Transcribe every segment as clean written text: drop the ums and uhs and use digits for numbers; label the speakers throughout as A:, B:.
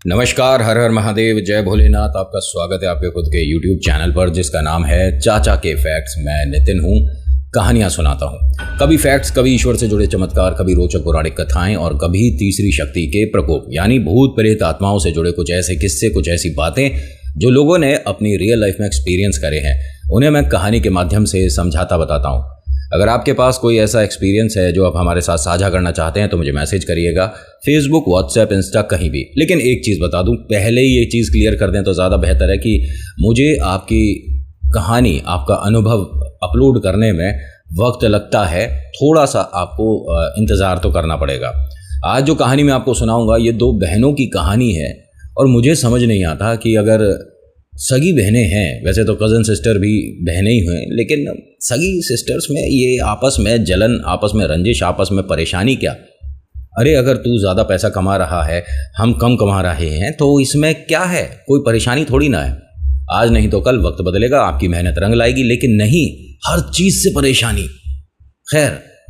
A: नमस्कार, हर हर महादेव, जय भोलेनाथ। आपका स्वागत है आपके खुद के YouTube चैनल पर जिसका नाम है चाचा के फैक्ट्स। मैं नितिन हूँ, कहानियाँ सुनाता हूँ। कभी फैक्ट्स, कभी ईश्वर से जुड़े चमत्कार, कभी रोचक पौराणिक कथाएं और कभी तीसरी शक्ति के प्रकोप यानी भूत प्रेत आत्माओं से जुड़े कुछ ऐसे किस्से, कुछ ऐसी बातें जो लोगों ने अपनी रियल लाइफ में एक्सपीरियंस करे हैं, उन्हें मैं कहानी के माध्यम से समझाता बताता हूँ। अगर आपके पास कोई ऐसा एक्सपीरियंस है जो आप हमारे साथ साझा करना चाहते हैं तो मुझे मैसेज करिएगा, फेसबुक, व्हाट्सएप, इंस्टा, कहीं भी। लेकिन एक चीज़ बता दूं, पहले ही ये चीज़ क्लियर कर दें तो ज़्यादा बेहतर है कि मुझे आपकी कहानी, आपका अनुभव अपलोड करने में वक्त लगता है, थोड़ा सा आपको इंतज़ार तो करना पड़ेगा। आज जो कहानी मैं आपको सुनाऊँगा ये दो बहनों की कहानी है और मुझे समझ नहीं आता कि अगर सगी बहनें हैं, वैसे तो कज़न सिस्टर भी बहनें ही हैं, लेकिन सगी सिस्टर्स में ये आपस में जलन, आपस में रंजिश, आपस में परेशानी क्या? अरे अगर तू ज़्यादा पैसा कमा रहा है, हम कम कमा रहे हैं, तो इसमें क्या है? कोई परेशानी थोड़ी ना है। आज नहीं तो कल वक्त बदलेगा, आपकी मेहनत रंग लाएगी, लेकिन नहीं, हर चीज़ से परेशानी। खैर,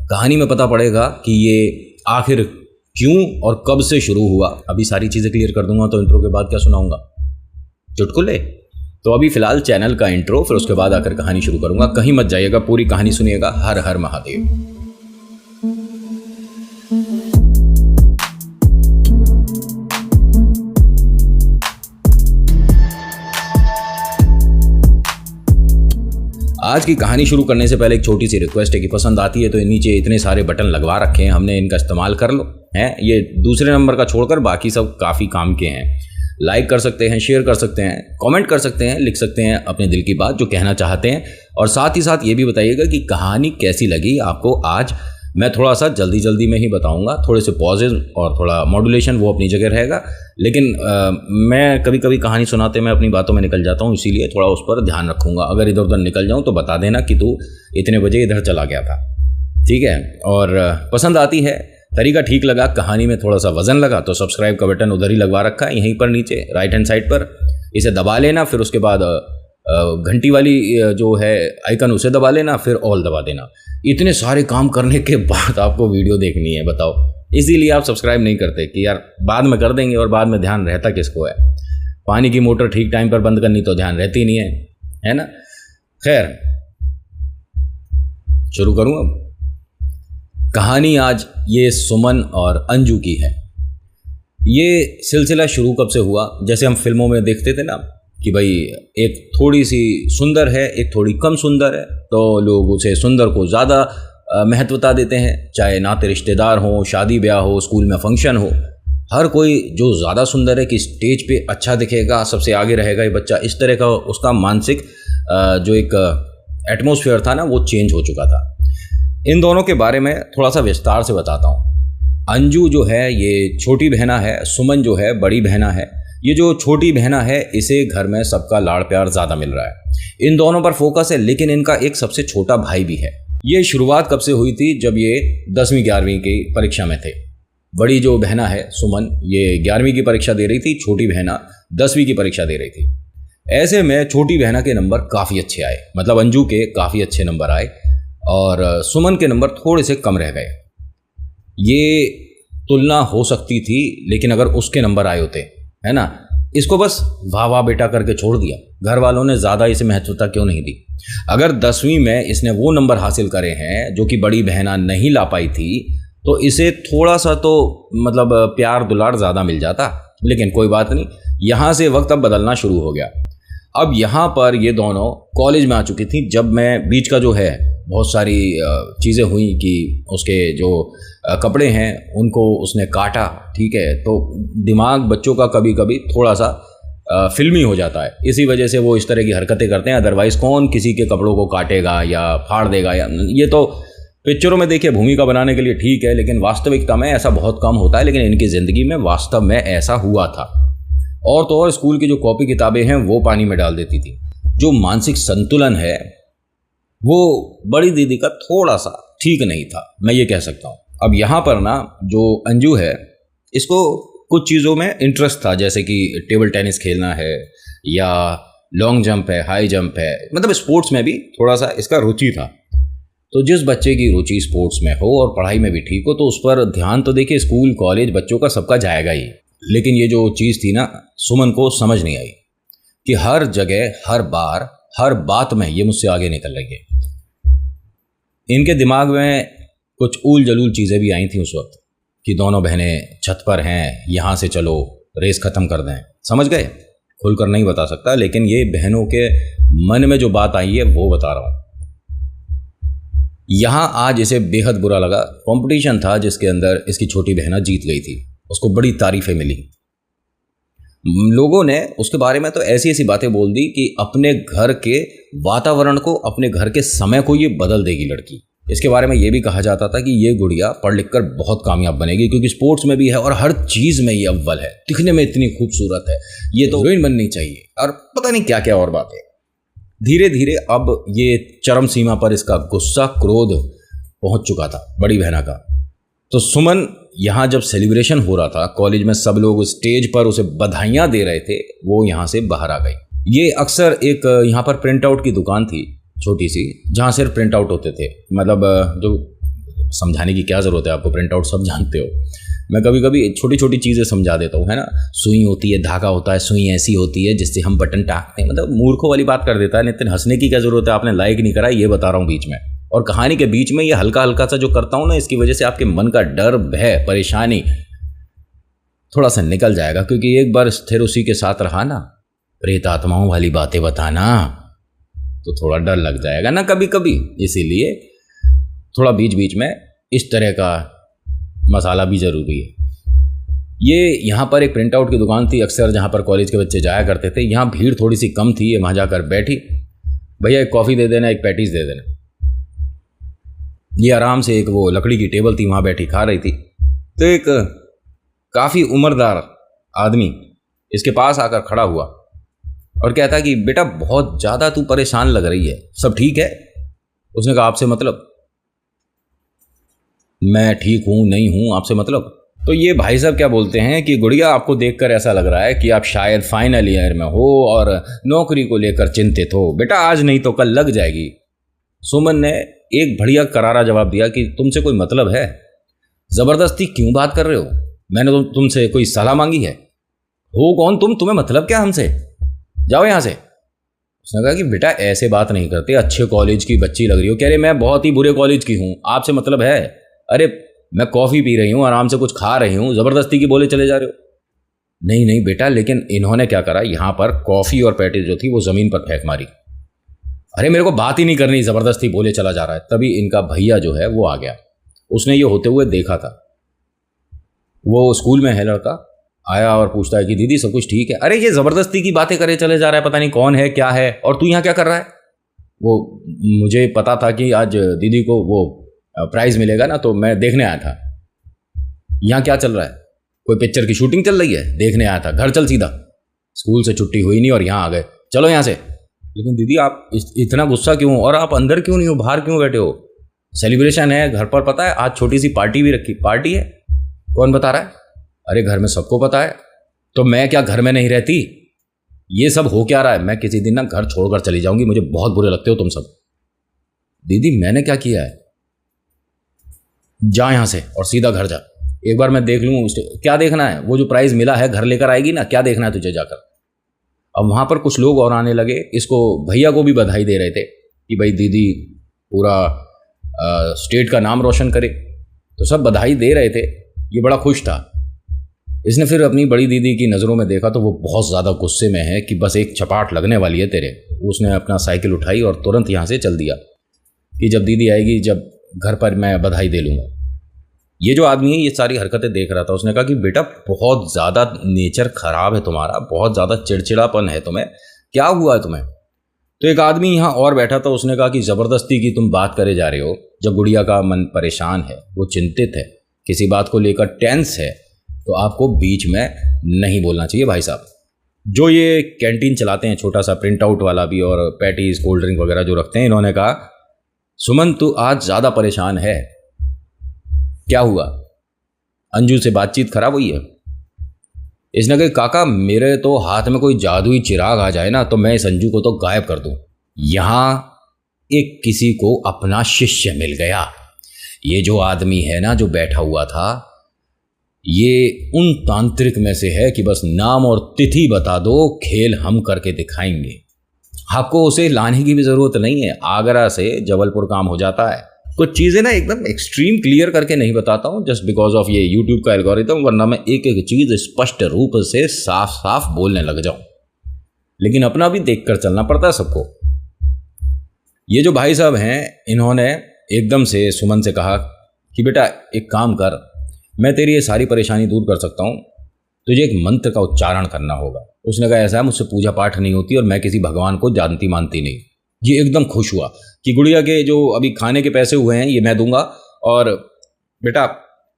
A: कहानी में पता पड़ेगा कि ये आखिर क्यों और कब से शुरू हुआ। अभी सारी चीज़ें क्लियर कर दूंगा, तो इंट्रो के बाद क्या सुनाऊंगा? चुटकुले? तो अभी फिलहाल चैनल का इंट्रो, फिर उसके बाद आकर कहानी शुरू करूंगा। कहीं मत जाइएगा, पूरी कहानी सुनिएगा। हर हर महादेव। आज की कहानी शुरू करने से पहले एक छोटी सी रिक्वेस्ट है कि पसंद आती है तो नीचे इतने सारे बटन लगवा रखे हैं हमने, इनका इस्तेमाल कर लो। हैं ये दूसरे नंबर का छोड़कर बाकी सब काफ़ी काम के हैं। लाइक कर सकते हैं, शेयर कर सकते हैं, कमेंट कर सकते हैं, लिख सकते हैं अपने दिल की बात जो कहना चाहते हैं, और साथ ही साथ ये भी बताइएगा कि कहानी कैसी लगी आपको। आज मैं थोड़ा सा जल्दी में ही बताऊंगा, थोड़े से पॉजेज और थोड़ा मॉड्यूलेशन वो अपनी जगह रहेगा, लेकिन मैं कभी कभी कहानी सुनाते मैं अपनी बातों में निकल जाता हूँ, इसीलिए थोड़ा उस पर ध्यान रखूँगा। अगर इधर उधर निकल जाऊँ तो बता देना कि तू इतने बजे इधर चला गया था, ठीक है? और पसंद आती है, तरीका ठीक लगा, कहानी में थोड़ा सा वजन लगा, तो सब्सक्राइब का बटन उधर ही लगवा रखा है, यहीं पर नीचे राइट हैंड साइड पर। इसे दबा लेना, फिर उसके बाद घंटी वाली जो है आइकन उसे दबा लेना, फिर ऑल दबा देना। इतने सारे काम करने के बाद आपको वीडियो देखनी है, बताओ। इसीलिए आप सब्सक्राइब नहीं करते कि यार बाद में कर देंगे, और बाद में ध्यान रहता किसको है? पानी की मोटर ठीक टाइम पर बंद करनी तो ध्यान रहती नहीं है ना? खैर, शुरू करूँ अब कहानी। आज ये सुमन और अंजू की है। ये सिलसिला शुरू कब से हुआ? जैसे हम फिल्मों में देखते थे ना कि भाई एक थोड़ी सी सुंदर है, एक थोड़ी कम सुंदर है, तो लोग उसे सुंदर को ज़्यादा महत्वता देते हैं। चाहे नाते रिश्तेदार हो, शादी ब्याह हो, स्कूल में फंक्शन हो, हर कोई जो ज़्यादा सुंदर है कि स्टेज पे अच्छा दिखेगा, सबसे आगे रहेगा ये बच्चा, इस तरह का उसका मानसिक जो एक एटमॉस्फेयर था ना, वो चेंज हो चुका था। इन दोनों के बारे में थोड़ा सा विस्तार से बताता हूँ। अंजू जो है ये छोटी बहना है, सुमन जो है बड़ी बहना है। ये जो छोटी बहना है इसे घर में सबका लाड़ प्यार ज़्यादा मिल रहा है, इन दोनों पर फोकस है, लेकिन इनका एक सबसे छोटा भाई भी है। ये शुरुआत कब से हुई थी? जब ये 10वीं 11वीं की परीक्षा में थे। बड़ी जो बहना है सुमन, ये 11वीं की परीक्षा दे रही थी, छोटी बहना 10वीं की परीक्षा दे रही थी। ऐसे में छोटी बहना के नंबर काफ़ी अच्छे आए, मतलब अंजू के काफ़ी अच्छे नंबर आए और सुमन के नंबर थोड़े से कम रह गए। ये तुलना हो सकती थी, लेकिन अगर उसके नंबर आए होते, है ना, इसको बस वाह वाह बेटा करके छोड़ दिया। घर वालों ने ज़्यादा इसे महत्वता क्यों नहीं दी? अगर 10वीं में इसने वो नंबर हासिल करे हैं जो कि बड़ी बहना नहीं ला पाई थी, तो इसे थोड़ा सा तो मतलब प्यार दुलार ज़्यादा मिल जाता। लेकिन कोई बात नहीं, यहाँ से वक्त अब बदलना शुरू हो गया। अब यहाँ पर ये दोनों कॉलेज में आ चुकी थी। जब मैं बीच का जो है बहुत सारी चीज़ें हुई कि उसके जो कपड़े हैं उनको उसने काटा, ठीक है, तो दिमाग बच्चों का कभी कभी थोड़ा सा फिल्मी हो जाता है, इसी वजह से वो इस तरह की हरकतें करते हैं। अदरवाइज़ कौन किसी के कपड़ों को काटेगा या फाड़ देगा? या ये तो पिक्चरों में देखिए भूमिका बनाने के लिए ठीक है, लेकिन वास्तविकता में ऐसा बहुत कम होता है। लेकिन इनकी ज़िंदगी में वास्तव में ऐसा हुआ था। और तो और स्कूल की जो कॉपी किताबें हैं वो पानी में डाल देती थी। जो मानसिक संतुलन है वो बड़ी दीदी का थोड़ा सा ठीक नहीं था, मैं ये कह सकता हूँ। अब यहाँ पर ना जो अंजू है इसको कुछ चीज़ों में इंटरेस्ट था, जैसे कि टेबल टेनिस खेलना है या लॉन्ग जंप है, हाई जंप है, मतलब स्पोर्ट्स में भी थोड़ा सा इसका रुचि था। तो जिस बच्चे की रुचि स्पोर्ट्स में हो और पढ़ाई में भी ठीक हो तो उस पर ध्यान तो देखिए स्कूल कॉलेज बच्चों का सबका जाएगा ही, लेकिन ये जो चीज़ थी ना, सुमन को समझ नहीं आई कि हर जगह, हर बार, हर बात में ये मुझसे आगे निकल रही है। इनके दिमाग में कुछ ऊल जलूल चीज़ें भी आई थी उस वक्त कि दोनों बहनें छत पर हैं, यहाँ से चलो, रेस ख़त्म कर दें। समझ गए? खुलकर नहीं बता सकता, लेकिन ये बहनों के मन में जो बात आई है वो बता रहा हूँ। यहाँ आज इसे बेहद बुरा लगा। कंपटीशन था जिसके अंदर इसकी छोटी बहना जीत गई थी, उसको बड़ी तारीफ़ें मिली। लोगों ने उसके बारे में तो ऐसी ऐसी बातें बोल दी कि अपने घर के वातावरण को, अपने घर के समय को ये बदल देगी लड़की। इसके बारे में ये भी कहा जाता था कि ये गुड़िया पढ़ लिख कर बहुत कामयाब बनेगी, क्योंकि स्पोर्ट्स में भी है और हर चीज़ में ये अव्वल है, दिखने में इतनी खूबसूरत है, ये तो हीरोइन बननी चाहिए, और पता नहीं क्या क्या और बातें। धीरे धीरे अब ये चरम सीमा पर इसका गुस्सा, क्रोध पहुंच चुका था बड़ी बहना का। तो सुमन यहाँ जब सेलिब्रेशन हो रहा था कॉलेज में, सब लोग स्टेज पर उसे बधाइयाँ दे रहे थे, वो यहाँ से बाहर आ गई। ये अक्सर एक यहाँ पर प्रिंट आउट की दुकान थी छोटी सी, जहाँ सिर्फ प्रिंट आउट होते थे। मतलब जो समझाने की क्या ज़रूरत है आपको, प्रिंट आउट सब जानते हो। मैं कभी कभी छोटी छोटी चीज़ें समझा देता हूँ, है ना। सुई होती है, धागा होता है, सुई ऐसी होती है जिससे हम बटन टाँगते हैं। मतलब मूर्खों वाली बात कर देता है। नितिन, हंसने की क्या ज़रूरत है, आपने लाइक नहीं करा, ये बता रहा हूँ बीच में। और कहानी के बीच में ये हल्का हल्का सा जो करता हूँ ना, इसकी वजह से आपके मन का डर, भय, परेशानी थोड़ा सा निकल जाएगा। क्योंकि एक बार स्थिर उसी के साथ रहा ना, प्रेत आत्माओं वाली बातें बताना, तो थोड़ा डर लग जाएगा ना कभी कभी। इसीलिए थोड़ा बीच बीच में इस तरह का मसाला भी ज़रूरी है। ये यहाँ पर एक प्रिंट आउट की दुकान थी अक्सर, जहाँ पर कॉलेज के बच्चे जाया करते थे। यहाँ भीड़ थोड़ी सी कम थी। ये वहाँ जाकर बैठी, भैया एक कॉफ़ी दे देना, एक पैटीज दे देना। ये आराम से एक वो लकड़ी की टेबल थी, वहाँ बैठी खा रही थी। तो एक काफ़ी उम्रदार आदमी इसके पास आकर खड़ा हुआ और कहता कि बेटा बहुत ज़्यादा तू परेशान लग रही है, सब ठीक है? उसने कहा आपसे मतलब? मैं ठीक हूँ, नहीं हूँ, आपसे मतलब? तो ये भाई साहब क्या बोलते हैं कि गुड़िया आपको देखकर ऐसा लग रहा है कि आप शायद फाइनल ईयर में हो और नौकरी को लेकर चिंतित हो। बेटा आज नहीं तो कल लग जाएगी। सुमन ने एक बढ़िया करारा जवाब दिया कि तुमसे कोई मतलब है? ज़बरदस्ती क्यों बात कर रहे हो? मैंने तो तुमसे कोई सलाह मांगी है? हो कौन तुम, तुम्हें मतलब क्या हमसे? जाओ यहाँ से। उसने कहा कि बेटा ऐसे बात नहीं करते, अच्छे कॉलेज की बच्ची लग रही हो। कह रहे मैं बहुत ही बुरे कॉलेज की हूँ, आपसे मतलब है? अरे मैं कॉफ़ी पी रही हूँ, आराम से कुछ खा रही हूँ, ज़बरदस्ती की बोले चले जा रहे हो? नहीं नहीं बेटा, लेकिन इन्होंने क्या करा, यहाँ पर कॉफ़ी और पैटीज जो थी वो ज़मीन पर फेंक मारी। अरे मेरे को बात ही नहीं करनी, ज़बरदस्ती बोले चला जा रहा है। तभी इनका भैया जो है वो आ गया। उसने ये होते हुए देखा था। वो स्कूल में है लड़का, आया और पूछता है कि दीदी सब कुछ ठीक है? अरे ये ज़बरदस्ती की बातें करे चले जा रहा है, पता नहीं कौन है क्या है, और तू यहाँ क्या कर रहा है? वो मुझे पता था कि आज दीदी को वो प्राइज़ मिलेगा ना, तो मैं देखने आया था। यहाँ क्या चल रहा है? कोई पिक्चर की शूटिंग चल रही है? देखने आया था। घर चल सीधा, स्कूल से छुट्टी हुई नहीं और यहाँ आ गए, चलो यहाँ से। लेकिन दीदी आप इतना गुस्सा क्यों, और आप अंदर क्यों नहीं हो, बाहर क्यों बैठे हो? सेलिब्रेशन है घर पर, पता है आज छोटी सी पार्टी भी रखी। पार्टी है? कौन बता रहा है? अरे घर में सबको पता है। तो मैं क्या घर में नहीं रहती? ये सब हो क्या रहा है? मैं किसी दिन ना घर छोड़कर चली जाऊंगी, मुझे बहुत बुरे लगते हो तुम सब। दीदी मैंने क्या किया है? जा यहाँ से और सीधा घर जा, एक बार मैं देख लूँ। क्या देखना है? वो जो प्राइज़ मिला है घर लेकर आएगी ना, क्या देखना है तुझे जाकर? अब वहाँ पर कुछ लोग और आने लगे, इसको भैया को भी बधाई दे रहे थे कि भाई दीदी पूरा स्टेट का नाम रोशन करे। तो सब बधाई दे रहे थे, ये बड़ा खुश था। इसने फिर अपनी बड़ी दीदी की नज़रों में देखा तो वो बहुत ज़्यादा गुस्से में है कि बस एक चपाट लगने वाली है तेरे। उसने अपना साइकिल उठाई और तुरंत यहाँ से चल दिया कि जब दीदी आएगी, जब घर पर मैं बधाई दे लूँगा। ये जो आदमी है ये सारी हरकतें देख रहा था। उसने कहा कि बेटा बहुत ज़्यादा नेचर ख़राब है तुम्हारा, बहुत ज़्यादा चिड़चिड़ापन है तुम्हें, क्या हुआ है तुम्हें? तो एक आदमी यहाँ और बैठा था, उसने कहा कि ज़बरदस्ती की तुम बात करे जा रहे हो। जब गुड़िया का मन परेशान है, वो चिंतित है, किसी बात को लेकर टेंस है, तो आपको बीच में नहीं बोलना चाहिए। भाई साहब जो ये कैंटीन चलाते हैं, छोटा सा प्रिंट आउट वाला भी और पैटीज कोल्ड ड्रिंक वगैरह जो रखते हैं, इन्होंने कहा सुमन तू आज ज़्यादा परेशान है, क्या हुआ? अंजू से बातचीत खराब हुई है? इसने कहा काका मेरे तो हाथ में कोई जादुई चिराग आ जाए ना, तो मैं इस अंजू को तो गायब कर दूं। यहाँ एक किसी को अपना शिष्य मिल गया। ये जो आदमी है ना जो बैठा हुआ था, ये उन तांत्रिक में से है कि बस नाम और तिथि बता दो, खेल हम करके दिखाएंगे। आपको उसे लाने की भी ज़रूरत नहीं है, आगरा से जबलपुर काम हो जाता है। कुछ चीज़ें ना एकदम एक्सट्रीम क्लियर करके नहीं बताता हूँ जस्ट बिकॉज ऑफ ये यूट्यूब का एल्गोरिथम, वरना मैं एक एक चीज़ स्पष्ट रूप से साफ साफ बोलने लग जाऊँ। लेकिन अपना भी देख कर चलना पड़ता है सबको। ये जो भाई साहब हैं, इन्होंने एकदम से सुमन से कहा कि बेटा एक काम कर, मैं तेरी ये सारी परेशानी दूर कर सकता हूँ, तुझे एक मंत्र का उच्चारण करना होगा। उसने कहा ऐसा है, मुझसे पूजा पाठ नहीं होती और मैं किसी भगवान को जानती मानती नहीं। ये एकदम खुश हुआ कि गुड़िया के जो अभी खाने के पैसे हुए हैं ये मैं दूंगा, और बेटा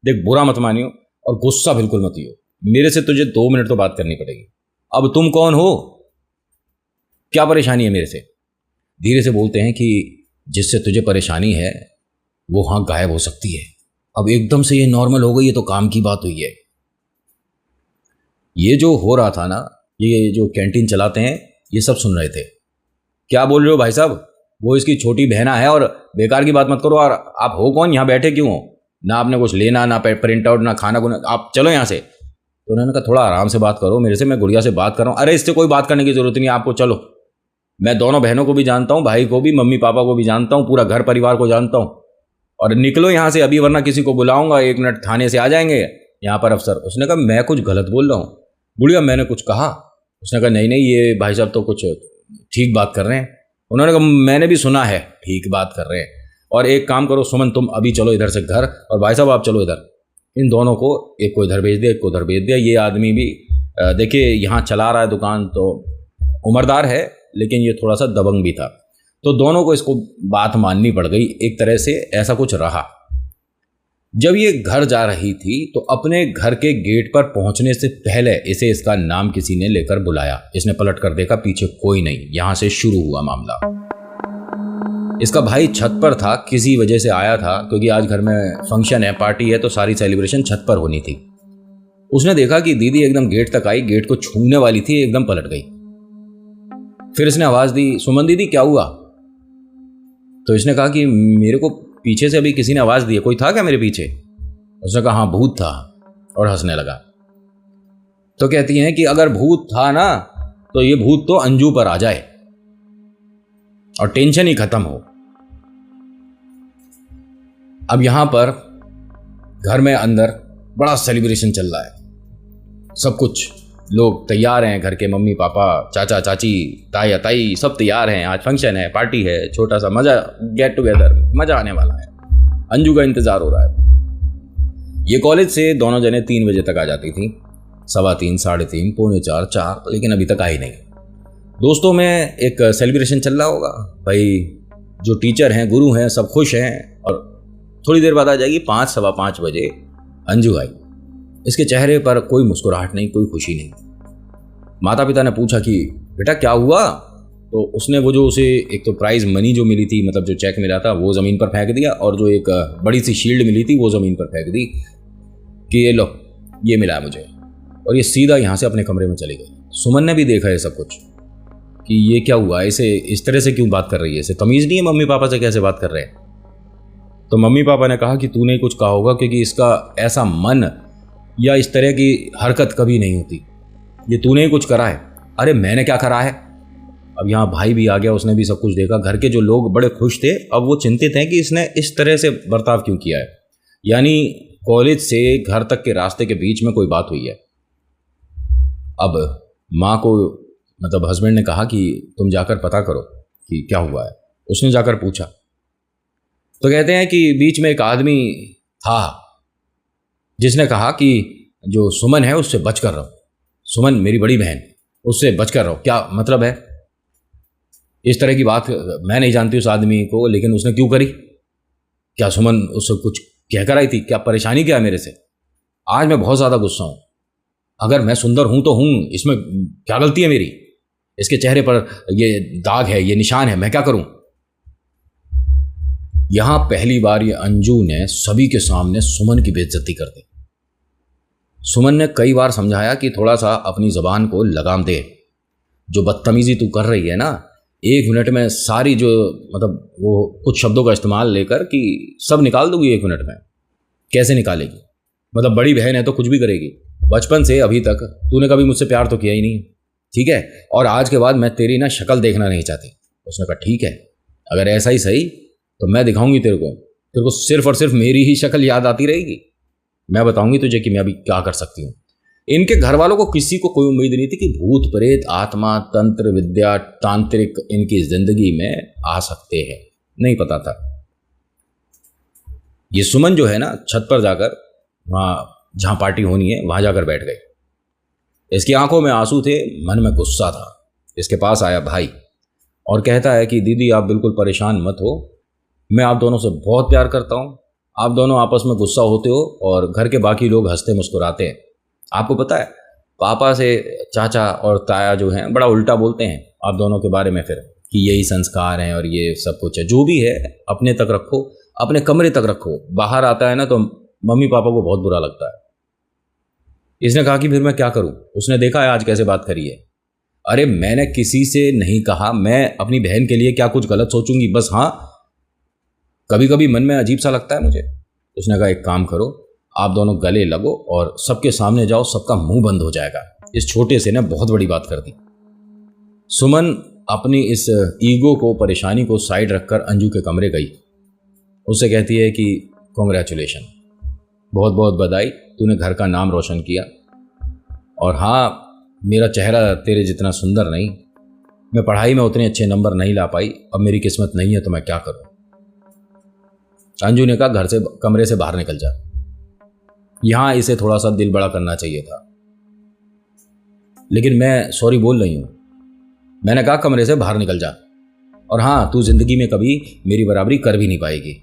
A: देख बुरा मत मानियो और गुस्सा बिल्कुल मत हो, मेरे से तुझे 2 मिनट तो बात करनी पड़ेगी। अब तुम कौन हो, क्या परेशानी है मेरे से? धीरे से बोलते हैं कि जिससे तुझे परेशानी है वो हाँ गायब हो सकती है। अब एकदम से ये नॉर्मल हो गई, ये तो काम की बात हुई है। ये जो हो रहा था ना, ये जो कैंटीन चलाते हैं ये सब सुन रहे थे। क्या बोल रहे हो भाई साहब, वो इसकी छोटी बहना है और बेकार की बात मत करो। और आप हो कौन, यहाँ बैठे क्यों हो? ना आपने कुछ लेना, ना प्रिंट आउट, ना खाना गुना, आप चलो यहाँ से। तो उन्होंने कहा थोड़ा आराम से बात करो मेरे से, मैं गुड़िया से बात कर रहा हूँ। अरे इससे कोई बात करने की जरूरत नहीं, आपको चलो। मैं दोनों बहनों को भी जानता हूँ, भाई को भी, मम्मी पापा को भी जानता हूँ, पूरा घर परिवार को जानता हूँ। और निकलो यहाँ से अभी, वरना किसी को बुलाऊंगा, 1 मिनट थाने से आ जाएंगे यहाँ पर अफसर। उसने कहा मैं कुछ गलत बोल रहा हूँ? गुड़िया मैंने कुछ कहा? उसने कहा नहीं नहीं, ये भाई साहब तो कुछ ठीक बात कर रहे हैं। उन्होंने कहा मैंने भी सुना है ठीक बात कर रहे हैं। और एक काम करो सुमन, तुम अभी चलो इधर से घर, और भाई साहब आप चलो इधर। इन दोनों को, एक को इधर भेज दिया, एक को उधर भेज दिया। ये आदमी भी देखिए यहाँ चला रहा है दुकान, तो उम्रदार है लेकिन ये थोड़ा सा दबंग भी था। तो दोनों को इसको बात माननी पड़ गई, एक तरह से ऐसा कुछ रहा। जब ये घर जा रही थी तो अपने घर के गेट पर पहुंचने से पहले इसे इसका नाम किसी ने लेकर बुलाया। इसने पलट कर देखा, पीछे कोई नहीं। यहां से शुरू हुआ मामला। इसका भाई छत पर था, किसी वजह से आया था, क्योंकि आज घर में फंक्शन है, पार्टी है, तो सारी सेलिब्रेशन छत पर होनी थी। उसने देखा कि दीदी एकदम गेट तक आई, गेट को छूने वाली थी, एकदम पलट गई। फिर इसने आवाज दी, सुमन दीदी क्या हुआ? तो इसने कहा कि मेरे को पीछे से अभी किसी ने आवाज दी, कोई था क्या मेरे पीछे? उसने कहा हाँ भूत था, और हंसने लगा। तो कहती हैं कि अगर भूत था ना, तो ये भूत तो अंजू पर आ जाए और टेंशन ही खत्म हो। अब यहां पर घर में अंदर बड़ा सेलिब्रेशन चल रहा है, सब कुछ लोग तैयार हैं, घर के मम्मी पापा, चाचा चाची, ताया ताई सब तैयार हैं। आज फंक्शन है, पार्टी है, छोटा सा मजा, गेट टुगेदर, मजा आने वाला है। अंजू का इंतजार हो रहा है। ये कॉलेज से दोनों जने 3 बजे तक आ जाती थी, 3:15, 3:30, 3:45, 4, लेकिन अभी तक आई नहीं। दोस्तों में एक सेलिब्रेशन चल रहा होगा भाई, जो टीचर हैं, गुरु हैं, सब खुश हैं। और थोड़ी देर बाद आ जाएगी, 5, 5:15 बजे अंजू आई। इसके चेहरे पर कोई मुस्कुराहट नहीं, कोई खुशी नहीं। माता पिता ने पूछा कि बेटा क्या हुआ? तो उसने वो जो उसे एक तो प्राइज मनी जो मिली थी, मतलब जो चेक मिला था, वो ज़मीन पर फेंक दिया, और जो एक बड़ी सी शील्ड मिली थी वो ज़मीन पर फेंक दी कि ये लो, ये मिला मुझे। और ये सीधा यहाँ से अपने कमरे में चली गई। सुमन ने भी देखा ये सब कुछ कि ये क्या हुआ, इसे इस तरह से क्यों बात कर रही है, इसे तमीज़ नहीं है मम्मी पापा से कैसे बात कर रहे हैं। तो मम्मी पापा ने कहा कि तूने कुछ कहा होगा, क्योंकि इसका ऐसा मन या इस तरह की हरकत कभी नहीं होती, ये तूने ही कुछ करा है। अरे मैंने क्या करा है? अब यहाँ भाई भी आ गया, उसने भी सब कुछ देखा। घर के जो लोग बड़े खुश थे, अब वो चिंतित हैं कि इसने इस तरह से बर्ताव क्यों किया है। यानी कॉलेज से घर तक के रास्ते के बीच में कोई बात हुई है। अब माँ को, मतलब हस्बैंड ने कहा कि तुम जाकर पता करो कि क्या हुआ है। उसने जाकर पूछा तो कहते हैं कि बीच में एक आदमी था जिसने कहा कि जो सुमन है उससे बच कर रहो, सुमन मेरी बड़ी बहन, उससे बच कर रहो। क्या मतलब है? इस तरह की बात मैं नहीं जानती उस आदमी को, लेकिन उसने क्यों करी? क्या सुमन उससे कुछ कहकर आई थी? क्या परेशानी क्या है मेरे से? आज मैं बहुत ज़्यादा गुस्सा हूँ। अगर मैं सुंदर हूँ तो हूँ, इसमें क्या गलती है मेरी? इसके चेहरे पर ये दाग है, ये निशान है, मैं क्या करूँ? यहां पहली बार ये अंजू ने सभी के सामने सुमन की बेइज्जती कर दी। सुमन ने कई बार समझाया कि थोड़ा सा अपनी ज़बान को लगाम दे, जो बदतमीजी तू कर रही है ना, 1 मिनट में सारी जो, मतलब वो कुछ शब्दों का इस्तेमाल लेकर कि सब निकाल दूंगी 1 मिनट में। कैसे निकालेगी? मतलब बड़ी बहन है तो कुछ भी करेगी। बचपन से अभी तक तूने कभी मुझसे प्यार तो किया ही नहीं, ठीक है, और आज के बाद मैं तेरी ना शक्ल देखना नहीं चाहती। उसने कहा ठीक है, अगर ऐसा ही सही तो मैं दिखाऊंगी तेरे को सिर्फ और सिर्फ मेरी ही शक्ल याद आती रहेगी। मैं बताऊंगी तुझे कि मैं अभी क्या कर सकती हूँ। इनके घर वालों को किसी को कोई उम्मीद नहीं थी कि भूत प्रेत आत्मा तंत्र विद्या तांत्रिक इनकी जिंदगी में आ सकते हैं, नहीं पता था। ये सुमन जो है ना, छत पर जाकर वहाँ जहाँ पार्टी होनी है वहाँ जाकर बैठ गई। इसकी आंखों में आंसू थे, मन में गुस्सा था। इसके पास आया भाई और कहता है कि दीदी आप बिल्कुल परेशान मत हो, मैं आप दोनों से बहुत प्यार करता हूँ। आप दोनों आपस में गुस्सा होते हो और घर के बाकी लोग हंसते मुस्कुराते हैं। आपको पता है पापा से चाचा और ताया जो हैं बड़ा उल्टा बोलते हैं आप दोनों के बारे में, फिर कि यही संस्कार हैं और ये सब कुछ है। जो भी है अपने तक रखो, अपने कमरे तक रखो, बाहर आता है ना तो मम्मी पापा को बहुत बुरा लगता है। इसने कहा कि फिर मैं क्या करूं? उसने देखा है आज कैसे बात करी है। अरे मैंने किसी से नहीं कहा, मैं अपनी बहन के लिए क्या कुछ गलत सोचूंगी, बस हाँ कभी कभी मन में अजीब सा लगता है मुझे। उसने कहा एक काम करो, आप दोनों गले लगो और सबके सामने जाओ, सबका मुंह बंद हो जाएगा। इस छोटे से ने बहुत बड़ी बात कर दी। सुमन अपनी इस ईगो को, परेशानी को साइड रखकर अंजू के कमरे गई। उससे कहती है कि कॉन्ग्रेचुलेशन, बहुत बहुत बधाई, तूने घर का नाम रोशन किया। और हाँ, मेरा चेहरा तेरे जितना सुंदर नहीं, मैं पढ़ाई में उतने अच्छे नंबर नहीं ला पाई, अब मेरी किस्मत नहीं है तो मैं क्या करूं। अंजू ने कहा घर से, कमरे से बाहर निकल जा। यहां इसे थोड़ा सा दिल बड़ा करना चाहिए था, लेकिन मैं सॉरी बोल रही हूं। मैंने कहा कमरे से बाहर निकल जा, और हाँ तू जिंदगी में कभी मेरी बराबरी कर भी नहीं पाएगी।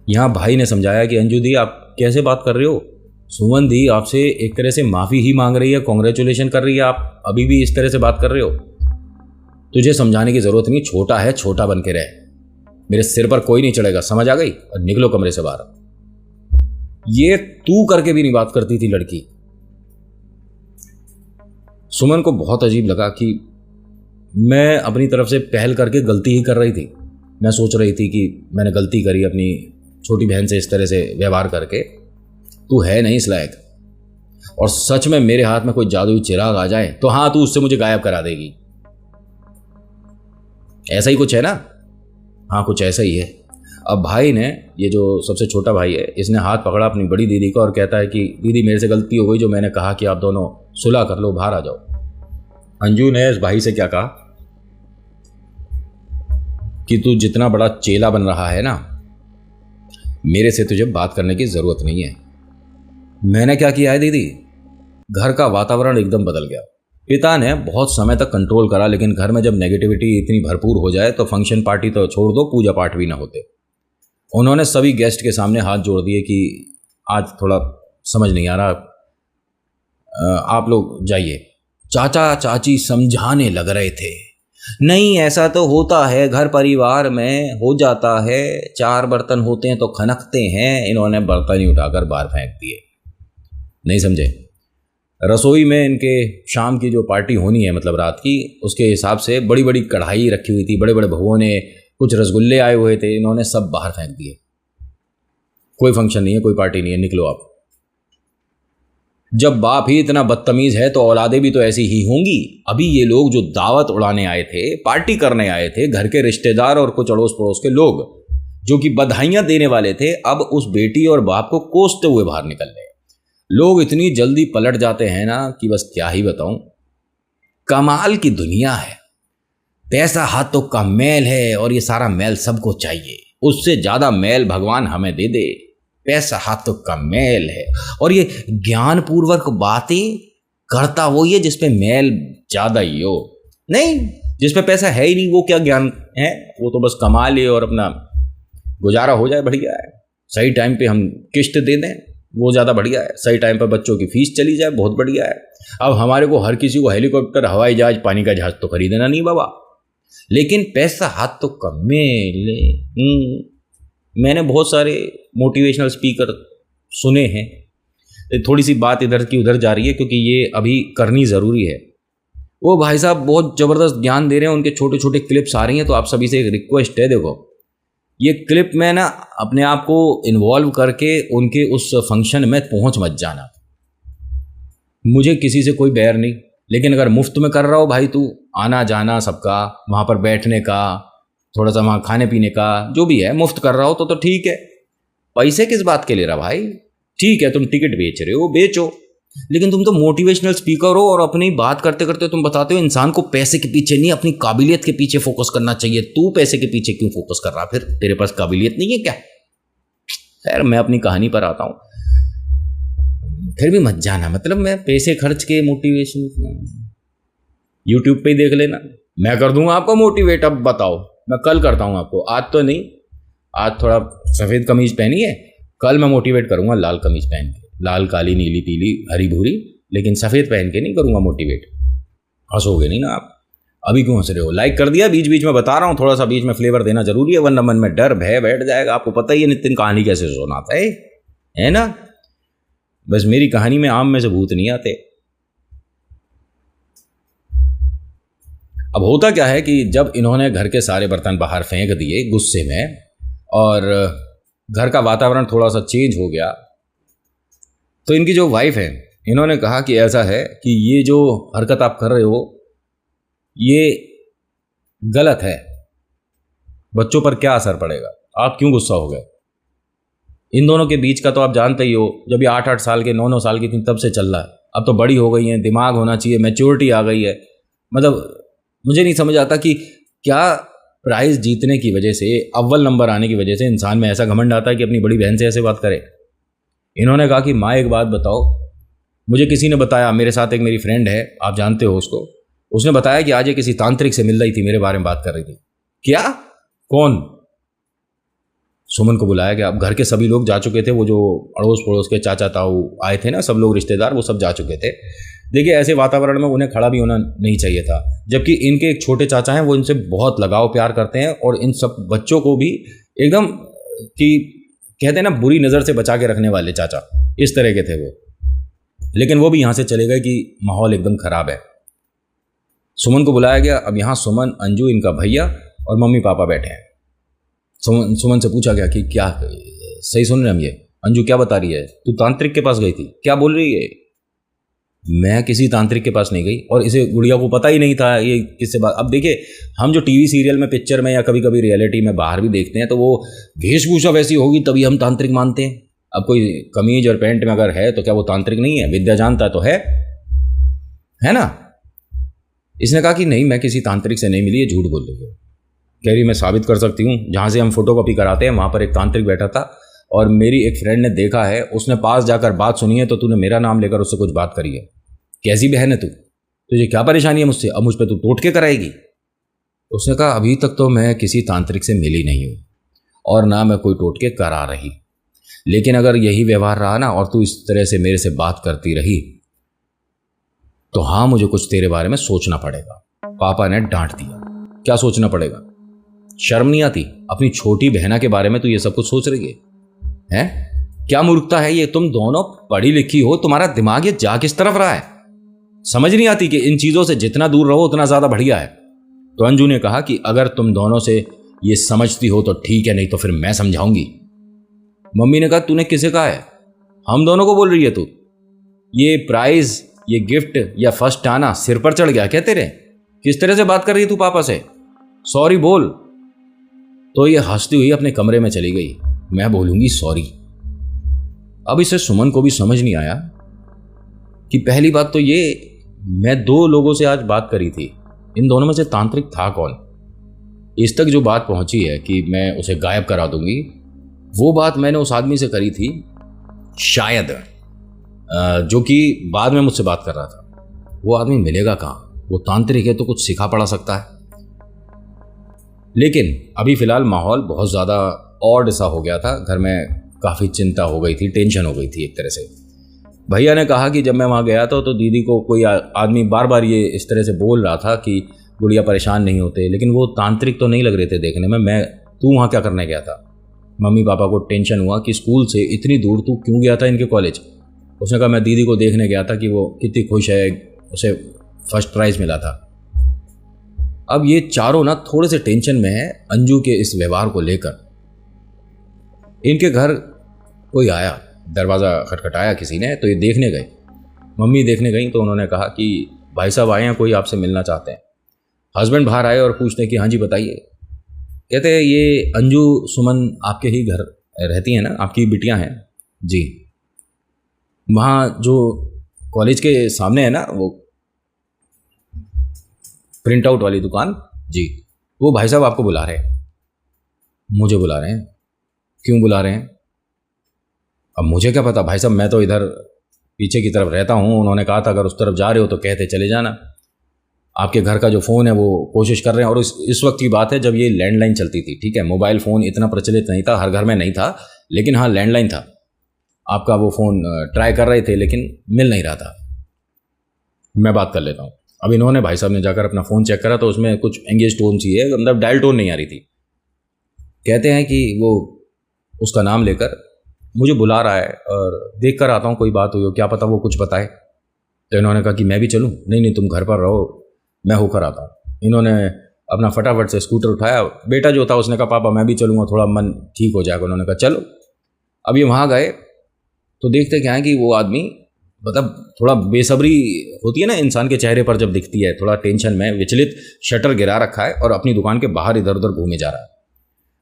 A: यहां भाई ने समझाया कि अंजू दी आप कैसे बात कर रहे हो, सुमन दी आपसे एक तरह से माफी ही मांग रही है, कॉन्ग्रेचुलेशन कर रही है, आप अभी भी इस तरह से बात कर रहे हो। तुझे समझाने की जरूरत नहीं, छोटा है छोटा बन के रहे, मेरे सिर पर कोई नहीं चढ़ेगा, समझ आ गई? और निकलो कमरे से बाहर। ये तू करके भी नहीं बात करती थी लड़की। सुमन को बहुत अजीब लगा कि मैं अपनी तरफ से पहल करके गलती ही कर रही थी। मैं सोच रही थी कि मैंने गलती करी अपनी छोटी बहन से इस तरह से व्यवहार करके, तू है नहीं इस लायक, और सच में मेरे हाथ में कोई जादुई चिराग आ जाए तो हाँ तू उससे मुझे गायब करा देगी। ऐसा ही कुछ है ना? हाँ कुछ ऐसा ही है। अब भाई ने, ये जो सबसे छोटा भाई है, इसने हाथ पकड़ा अपनी बड़ी दीदी का और कहता है कि दीदी मेरे से गलती हो गई, जो मैंने कहा कि आप दोनों सुलह कर लो, बाहर आ जाओ। अंजू ने इस भाई से क्या कहा कि तू जितना बड़ा चेला बन रहा है ना, मेरे से तुझे बात करने की जरूरत नहीं है। मैंने क्या किया है दीदी? घर का वातावरण एकदम बदल गया। पिता ने बहुत समय तक कंट्रोल करा, लेकिन घर में जब नेगेटिविटी इतनी भरपूर हो जाए तो फंक्शन पार्टी तो छोड़ दो, पूजा पाठ भी ना होते। उन्होंने सभी गेस्ट के सामने हाथ जोड़ दिए कि आज थोड़ा समझ नहीं आ रहा, आप लोग जाइए। चाचा चाची समझाने लग रहे थे, नहीं ऐसा तो होता है, घर परिवार में हो जाता है, 4 बर्तन होते हैं तो खनकते हैं। इन्होंने बर्तन ही उठाकर बाहर फेंक दिए। नहीं समझे? रसोई में इनके शाम की जो पार्टी होनी है, मतलब रात की, उसके हिसाब से बड़ी बड़ी कढ़ाई रखी हुई थी, बड़े बड़े भगोने, कुछ रसगुल्ले आए हुए थे, इन्होंने सब बाहर फेंक दिए। कोई फंक्शन नहीं है, कोई पार्टी नहीं है, निकलो आप। जब बाप ही इतना बदतमीज है तो औलादे भी तो ऐसी ही होंगी। अभी ये लोग जो दावत उड़ाने आए थे, पार्टी करने आए थे, घर के रिश्तेदार और कुछ अड़ोस पड़ोस के लोग जो कि बधाइयां देने वाले थे, अब उस बेटी और बाप को कोसते हुए बाहर निकल रहे। लोग इतनी जल्दी पलट जाते हैं ना कि बस क्या ही बताऊं। कमाल की दुनिया है। पैसा हाथों का मैल है और ये सारा मैल सबको चाहिए, उससे ज्यादा मैल भगवान हमें दे दे। पैसा हाथों का मैल है, और ये ज्ञानपूर्वक बातें करता वो ये जिसपे मैल ज्यादा ही हो। नहीं, जिसपे पैसा है ही नहीं वो क्या ज्ञान है, वो तो बस कमा ले और अपना गुजारा हो जाए, बढ़िया है। सही टाइम पे हम किस्त दे दें, वो ज़्यादा बढ़िया है। सही टाइम पर बच्चों की फीस चली जाए, बहुत बढ़िया है। अब हमारे को हर किसी को हेलीकॉप्टर, हवाई जहाज, पानी का जहाज तो खरीदना नहीं बाबा, लेकिन पैसा हाथ तो कम में ले। मैंने बहुत सारे मोटिवेशनल स्पीकर सुने हैं। थोड़ी सी बात इधर की उधर जा रही है क्योंकि ये अभी करनी ज़रूरी है। वो भाई साहब बहुत ज़बरदस्त ज्ञान दे रहे हैं, उनके छोटे छोटे क्लिप्स आ रही हैं, तो आप सभी से एक रिक्वेस्ट है, देखो ये क्लिप में ना अपने आप को इन्वॉल्व करके उनके उस फंक्शन में पहुंच मत जाना। मुझे किसी से कोई बैर नहीं, लेकिन अगर मुफ्त में कर रहा हो भाई तू, आना जाना सबका, वहाँ पर बैठने का, थोड़ा सा वहाँ खाने पीने का, जो भी है मुफ्त कर रहा हो तो ठीक है। पैसे किस बात के ले रहा भाई? ठीक है तुम टिकट बेच रहे हो, बेचो, लेकिन तुम तो मोटिवेशनल स्पीकर हो और अपनी बात करते करते तुम बताते हो इंसान को पैसे के पीछे नहीं अपनी काबिलियत के पीछे फोकस करना चाहिए। तू पैसे के पीछे क्यों फोकस कर रहा? फिर तेरे पास काबिलियत नहीं है क्या? खैर मैं अपनी कहानी पर आता हूँ। फिर भी मत जाना, मतलब मैं पैसे खर्च के मोटिवेशन, यूट्यूब पे ही देख लेना, मैं कर दूंगा आपको मोटिवेट। अब बताओ, मैं कल करता हूँ आपको, आज तो नहीं, आज थोड़ा सफ़ेद कमीज पहनी है, कल मैं मोटिवेट करूंगा लाल कमीज पहन के, लाल काली नीली पीली हरी भूरी, लेकिन सफ़ेद पहन के नहीं करूंगा मोटिवेट। हंसोगे नहीं ना आप? अभी क्यों हंस रहे हो? लाइक कर दिया? बीच बीच में बता रहा हूँ, थोड़ा सा बीच में फ्लेवर देना जरूरी है, वरना मन में डर भय बैठ जाएगा। आपको पता ही है नितिन कहानी कैसे सुनाता है ना? बस मेरी कहानी में आम में से भूत नहीं आते। अब होता क्या है कि जब इन्होंने घर के सारे बर्तन बाहर फेंक दिए गुस्से में और घर का वातावरण थोड़ा सा चेंज हो गया, तो इनकी जो वाइफ है, इन्होंने कहा कि ऐसा है कि ये जो हरकत आप कर रहे हो ये गलत है, बच्चों पर क्या असर पड़ेगा, आप क्यों गुस्सा हो गए? इन दोनों के बीच का तो आप जानते ही हो, जब ये 8-8 साल के 9-9 साल की थी तब से चल रहा है। अब तो बड़ी हो गई हैं, दिमाग होना चाहिए, मैच्योरिटी आ गई है। मतलब मुझे नहीं समझ आता कि क्या प्राइज़ जीतने की वजह से, अव्वल नंबर आने की वजह से इंसान में ऐसा घमंड आता है कि अपनी बड़ी बहन से ऐसे बात करे। इन्होंने कहा कि माँ एक बात बताओ, मुझे किसी ने बताया, मेरे साथ एक मेरी फ्रेंड है, आप जानते हो उसको, उसने बताया कि आज ये किसी तांत्रिक से मिल रही थी, मेरे बारे में बात कर रही थी। क्या? कौन? सुमन को बुलाया गया। अब घर के सभी लोग जा चुके थे, वो जो अड़ोस पड़ोस के चाचा ताऊ आए थे ना, सब लोग रिश्तेदार, वो सब जा चुके थे। देखिए ऐसे वातावरण में उन्हें खड़ा भी होना नहीं चाहिए था, जबकि इनके एक छोटे चाचा हैं, वो इनसे बहुत लगाव प्यार करते हैं और इन सब बच्चों को भी एकदम कि कहते हैं ना बुरी नज़र से बचा के रखने वाले चाचा, इस तरह के थे वो। लेकिन वो भी यहाँ से चले गए कि माहौल एकदम ख़राब है। सुमन को बुलाया गया। अब यहाँ सुमन, अंजू, इनका भैया और मम्मी पापा बैठे हैं। सुमन से पूछा गया कि क्या सही सुन रहे हम ये? अंजू क्या बता रही है? तू तांत्रिक के पास गई थी? क्या बोल रही है? मैं किसी तांत्रिक के पास नहीं गई, और इसे गुड़िया को पता ही नहीं था ये किससे बात। अब देखिए हम जो टीवी सीरियल में, पिक्चर में या कभी कभी रियलिटी में बाहर भी देखते हैं, तो वो वेशभूषा वैसी होगी तभी हम तांत्रिक मानते हैं। अब कोई कमीज और पैंट में अगर है तो क्या वो तांत्रिक नहीं है? विद्या जानता तो है ना? इसने कहा कि नहीं, मैं किसी तांत्रिक से नहीं मिली, ये झूठ बोल रही है। कह रही मैं साबित कर सकती हूँ, जहाँ से हम फोटोकॉपी कराते हैं वहाँ पर एक तांत्रिक बैठा था और मेरी एक फ्रेंड ने देखा है, उसने पास जाकर बात सुनी है, तो तूने मेरा नाम लेकर उससे कुछ बात करी है। कैसी बहन है तू? तुझे क्या परेशानी है मुझसे? अब मुझ पर तू टोटके कराएगी? उसने कहा अभी तक तो मैं किसी तांत्रिक से मिली नहीं हूँ और ना मैं कोई टोटके करा रही, लेकिन अगर यही व्यवहार रहा ना और तू इस तरह से मेरे से बात करती रही तो हाँ, मुझे कुछ तेरे बारे में सोचना पड़ेगा। पापा ने डांट दिया। क्या सोचना पड़ेगा? शर्म नहीं आती? अपनी छोटी बहना के बारे में तू ये सब कुछ सोच रही है? क्या मूर्खता है ये? तुम दोनों पढ़ी लिखी हो, तुम्हारा दिमाग ये जा किस तरफ रहा है? समझ नहीं आती कि इन चीजों से जितना दूर रहो उतना ज्यादा बढ़िया है। तो अंजू ने कहा कि अगर तुम दोनों से ये समझती हो तो ठीक है, नहीं तो फिर मैं समझाऊंगी। मम्मी ने कहा तूने किसे कहा है? हम दोनों को बोल रही है तू? ये प्राइज, ये गिफ्ट या फर्स्ट आना सिर पर चढ़ गया क्या तेरे? किस तरह से बात कर रही है तू पापा से? सॉरी बोल। तो ये हंसती हुई अपने कमरे में चली गई। मैं बोलूंगी सॉरी। अब इसे सुमन को भी समझ नहीं आया कि पहली बात तो ये, मैं 2 लोगों से आज बात करी थी, इन दोनों में से तांत्रिक था कौन? इस तक जो बात पहुंची है कि मैं उसे गायब करा दूंगी, वो बात मैंने उस आदमी से करी थी शायद, जो कि बाद में मुझसे बात कर रहा था। वो आदमी मिलेगा कहाँ? वो तांत्रिक है तो कुछ सिखा पढ़ा सकता है। लेकिन अभी फिलहाल माहौल बहुत ज़्यादा ऑड सा हो गया था, घर में काफ़ी चिंता हो गई थी, टेंशन हो गई थी एक तरह से। भैया ने कहा कि जब मैं वहाँ गया था तो दीदी को कोई आदमी बार बार ये इस तरह से बोल रहा था कि गुड़िया परेशान नहीं होते, लेकिन वो तांत्रिक तो नहीं लग रहे थे देखने में। तू वहाँ क्या करने गया था? मम्मी पापा को टेंशन हुआ कि स्कूल से इतनी दूर तू क्यों गया था इनके कॉलेज। उसने कहा मैं दीदी को देखने गया था कि वो कितनी खुश है, उसे फर्स्ट प्राइज़ मिला था। अब ये चारों ना थोड़े से टेंशन में है अंजू के इस व्यवहार को लेकर। इनके घर कोई आया, दरवाज़ा खटखटाया किसी ने, तो ये देखने गए। मम्मी देखने गई तो उन्होंने कहा कि भाई साहब आए हैं, कोई आपसे मिलना चाहते हैं। हस्बैंड बाहर आए और पूछते हैं कि हाँ जी बताइए। कहते हैं ये अंजू सुमन आपके ही घर रहती हैं ना, आपकी बिटियां हैं? जी। वहाँ जो कॉलेज के सामने है ना वो प्रिंट आउट वाली दुकान, जी, वो भाई साहब आपको बुला रहे हैं। मुझे बुला रहे हैं? क्यों बुला रहे हैं? अब मुझे क्या पता भाई साहब, मैं तो इधर पीछे की तरफ रहता हूँ। उन्होंने कहा था अगर उस तरफ जा रहे हो तो कहते चले जाना। आपके घर का जो फ़ोन है वो कोशिश कर रहे हैं। और इस वक्त की बात है जब ये लैंडलाइन चलती थी, ठीक है, मोबाइल फ़ोन इतना प्रचलित नहीं था, हर घर में नहीं था, लेकिन हाँ लैंडलाइन था। आपका वो फ़ोन ट्राई कर रहे थे लेकिन मिल नहीं रहा था। मैं बात कर लेता हूँ। अब इन्होंने, भाई साहब ने जाकर अपना फ़ोन चेक करा तो उसमें कुछ एंगेज टोन सी है, मतलब डायल टोन नहीं आ रही थी। कहते हैं कि वो उसका नाम लेकर मुझे बुला रहा है और देख कर आता हूँ, कोई बात हुई हो, क्या पता वो कुछ बताए। तो इन्होंने कहा कि मैं भी चलूँ? नहीं नहीं, तुम घर पर रहो, मैं होकर आता हूँ। इन्होंने अपना फटाफट से स्कूटर उठाया। बेटा जो था उसने कहा पापा मैं भी चलूँगा, थोड़ा मन ठीक हो जाएगा। उन्होंने कहा चलो। अब ये वहाँ गए तो देखते क्या है कि वो आदमी, मतलब थोड़ा बेसब्री होती है ना इंसान के चेहरे पर जब दिखती है, थोड़ा टेंशन में, विचलित, शटर गिरा रखा है और अपनी दुकान के बाहर इधर उधर घूमे जा रहा है,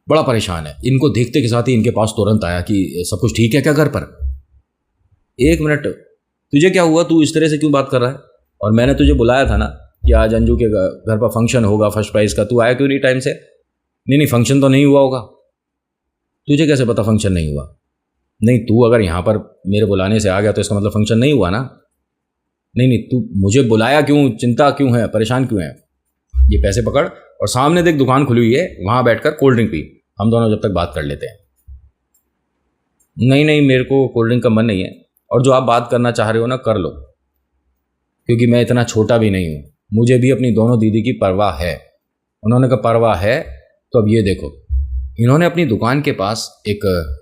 A: बड़ा परेशान है। इनको देखते के साथ ही इनके पास तुरंत आया कि सब कुछ ठीक है क्या घर पर? एक मिनट, तुझे क्या हुआ, तू इस तरह से क्यों बात कर रहा है? और मैंने तुझे बुलाया था ना कि आज अंजू के घर पर फंक्शन होगा फर्स्ट प्राइज़ का, तू आया क्यों नहीं टाइम से? नहीं नहीं, फंक्शन तो नहीं हुआ होगा। तुझे कैसे पता फंक्शन नहीं हुआ? नहीं, तू अगर यहाँ पर मेरे बुलाने से आ गया तो इसका मतलब फंक्शन नहीं हुआ ना। नहीं नहीं, तू मुझे बुलाया क्यों, चिंता क्यों है, परेशान क्यों है? ये पैसे पकड़ और सामने देख दुकान खुली हुई है, वहाँ बैठकर कोल्ड ड्रिंक पी, हम दोनों जब तक बात कर लेते हैं। नहीं नहीं, मेरे को कोल्ड ड्रिंक का मन नहीं है, और जो आप बात करना चाह रहे हो ना कर लो, क्योंकि मैं इतना छोटा भी नहीं हूँ, मुझे भी अपनी दोनों दीदी की परवाह है। उन्होंने कहा परवाह है? तो अब ये देखो, इन्होंने अपनी दुकान के पास एक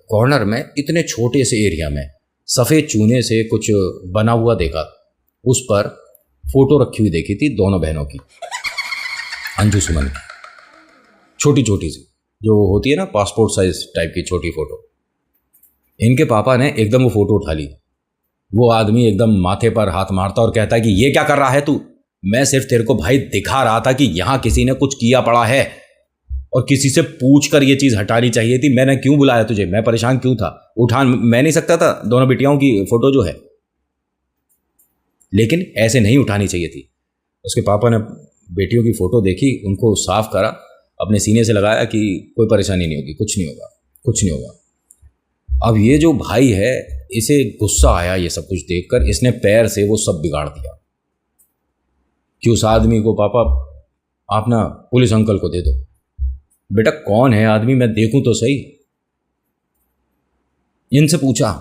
A: कॉर्नर में इतने छोटे से एरिया में सफ़ेद चूने से कुछ बना हुआ देखा, उस पर फोटो रखी हुई देखी थी दोनों बहनों की, अंजू सुमन की, छोटी छोटी सी जो होती है ना पासपोर्ट साइज टाइप की छोटी फोटो। इनके पापा ने एकदम वो फोटो उठा ली। वो आदमी एकदम माथे पर हाथ मारता और कहता है कि ये क्या कर रहा है तू? मैं सिर्फ तेरे को भाई दिखा रहा था कि यहाँ किसी ने कुछ किया पड़ा है और किसी से पूछ कर ये चीज़ हटानी चाहिए थी। मैंने क्यों बुलाया तुझे? मैं परेशान क्यों था? उठा मैं नहीं सकता था दोनों बिटियाओं की फोटो जो है, लेकिन ऐसे नहीं उठानी चाहिए थी। उसके पापा ने बेटियों की फ़ोटो देखी, उनको साफ करा, अपने सीने से लगाया कि कोई परेशानी नहीं होगी, कुछ नहीं होगा, कुछ नहीं होगा। अब ये जो भाई है, इसे गुस्सा आया ये सब कुछ देखकर, इसने पैर से वो सब बिगाड़ दिया कि उस आदमी को, पापा आप ना पुलिस अंकल को दे दो। बेटा कौन है आदमी, मैं देखूं तो सही। इनसे पूछा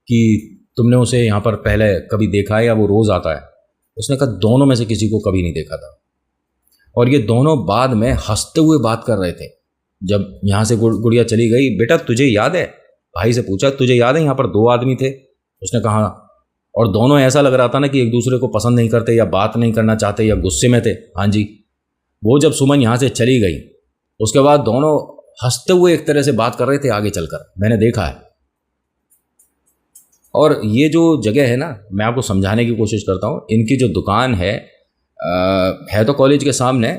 A: कि तुमने उसे यहाँ पर पहले कभी देखा है या वो रोज़ आता है? उसने कहा दोनों में से किसी को कभी नहीं देखा था। और ये दोनों बाद में हंसते हुए बात कर रहे थे जब यहाँ से गुड़िया चली गई। बेटा तुझे याद है, भाई से पूछा, तुझे याद है यहाँ पर दो आदमी थे? उसने कहा और दोनों ऐसा लग रहा था ना कि एक दूसरे को पसंद नहीं करते या बात नहीं करना चाहते या गुस्से में थे। हाँ जी। वो जब सुमन यहाँ से चली गई उसके बाद दोनों हंसते हुए एक तरह से बात कर रहे थे आगे चलकर, मैंने देखा है। और ये जो जगह है ना, मैं आपको समझाने की कोशिश करता हूँ। इनकी जो दुकान है तो कॉलेज के सामने,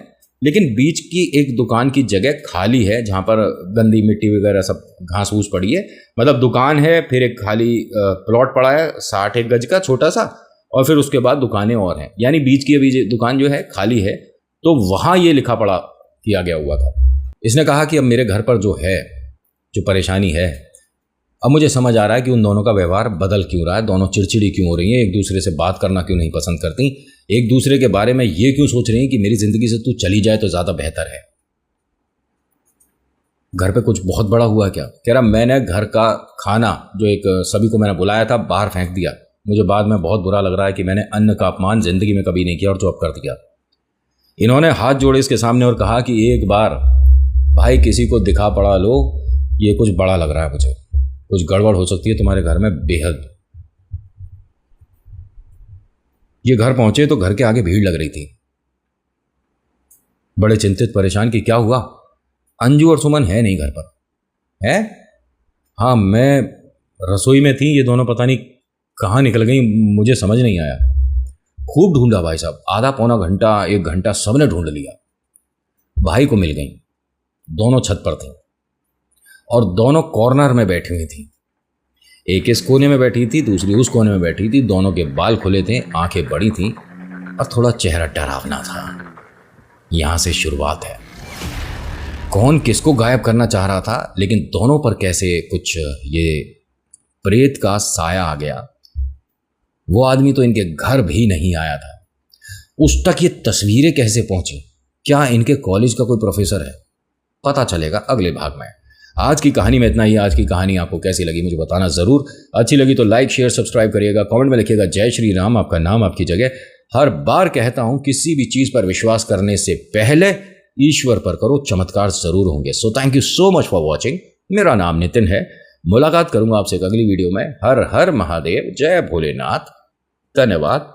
A: लेकिन बीच की एक दुकान की जगह खाली है जहाँ पर गंदी मिट्टी वगैरह सब घास फूस पड़ी है। मतलब दुकान है, फिर एक खाली प्लॉट पड़ा है 60 गज का छोटा सा, और फिर उसके बाद दुकानें और हैं, यानी बीच की अभी दुकान जो है खाली है। तो वहाँ ये लिखा पड़ा किया गया हुआ था। इसने कहा कि अब मेरे घर पर जो है, जो परेशानी है, अब मुझे समझ आ रहा है कि उन दोनों का व्यवहार बदल क्यों रहा है, दोनों चिड़चिड़ी क्यों हो रही हैं, एक दूसरे से बात करना क्यों नहीं पसंद करती, एक दूसरे के बारे में ये क्यों सोच रही हैं कि मेरी ज़िंदगी से तू चली जाए तो ज़्यादा बेहतर है। घर पे कुछ बहुत बड़ा हुआ क्या? कह रहा मैंने घर का खाना जो एक सभी को मैंने बुलाया था बाहर फेंक दिया। मुझे बाद में बहुत बुरा लग रहा है कि मैंने अन्न का अपमान ज़िंदगी में कभी नहीं किया और जो अब कर दिया। इन्होंने हाथ जोड़े इसके सामने और कहा कि एक बार भाई किसी को दिखा पड़ा लो, ये कुछ बड़ा लग रहा है मुझे, कुछ गड़बड़ हो सकती है तुम्हारे घर में बेहद। ये घर पहुंचे तो घर के आगे भीड़ लग रही थी, बड़े चिंतित परेशान कि क्या हुआ, अंजू और सुमन है नहीं घर पर। है? हाँ, मैं रसोई में थी, ये दोनों पता नहीं कहाँ निकल गई, मुझे समझ नहीं आया। खूब ढूंढा भाई साहब, आधा पौना घंटा 1 घंटा सबने ढूंढ लिया। भाई को मिल गई। दोनों छत पर थे और दोनों कॉर्नर में बैठी हुई थी। एक इस कोने में बैठी थी, दूसरी उस कोने में बैठी थी। दोनों के बाल खुले थे, आंखें बड़ी थी और थोड़ा चेहरा डरावना था। यहां से शुरुआत है। कौन किसको गायब करना चाह रहा था, लेकिन दोनों पर कैसे कुछ ये प्रेत का साया आ गया। वो आदमी तो इनके घर भी नहीं आया था, उस तक ये तस्वीरें कैसे पहुंची। क्या इनके कॉलेज का कोई प्रोफेसर है? पता चलेगा अगले भाग में। आज की कहानी में इतना ही। आज की कहानी आपको कैसी लगी मुझे बताना जरूर। अच्छी लगी तो लाइक शेयर सब्सक्राइब करिएगा, कमेंट में लिखिएगा जय श्री राम, आपका नाम आपकी जगह। हर बार कहता हूं किसी भी चीज पर विश्वास करने से पहले ईश्वर पर करो, चमत्कार जरूर होंगे। So thank you so much for watching. मेरा नाम नितिन है। मुलाकात करूंगा आपसे एक अगली वीडियो में। हर हर महादेव, जय भोलेनाथ, धन्यवाद।